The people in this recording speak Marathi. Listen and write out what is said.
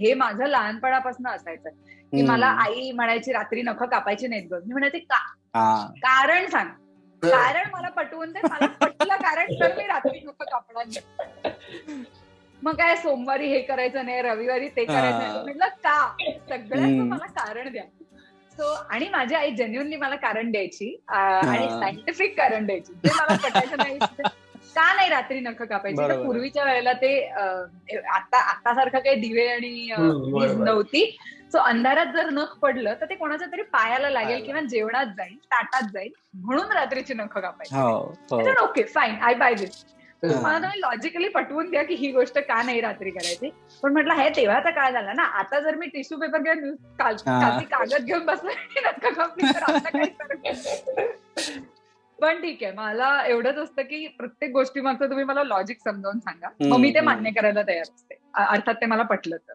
हे माझं लहानपणापासून असायचं की मला आई म्हणायची रात्री नखं कापायची नाहीत ग. मी म्हणायचे का, कारण सांग, कारण मला पटवून दे. मला पटलं कारण तर मी रात्री नखं कापणार नाही. मग काय सोमवारी हे करायचं नाही, रविवारी ते करायचं नाही. म्हटलं का, सगळ्याचं मला कारण द्या. सो आणि माझी आई जेन्युअनली मला कारण द्यायची आणि सायंटिफिक कारण द्यायची, जे मला पटायचं नाही. का नाही रात्री नखं कापायची, तर पूर्वीच्या वेळेला ते आता सारखं काही दिवे आणि वीज नव्हती. सो अंधारात जर नख पडलं तर ते कोणाच्या तरी पायाला लागेल किंवा जेवणात जाईल, ताटात जाईल, म्हणून रात्रीची नखं कापायची. Okay fine, I by this. मला तुम्ही लॉजिकली पटवून द्या की ही गोष्ट का नाही रात्री करायची. पण म्हटलं हे तेव्हाचा काळ झाला ना, आता जर मी टिश्यू पेपर घेऊन कागद घेऊन बसले नखं कापली तर आता काय. पण ठीक आहे, मला एवढंच असतं की प्रत्येक गोष्टी मागचं तुम्ही मला लॉजिक समजावून सांगा, मग मी ते मान्य करायला तयार असते, अर्थात ते मला पटलं तर.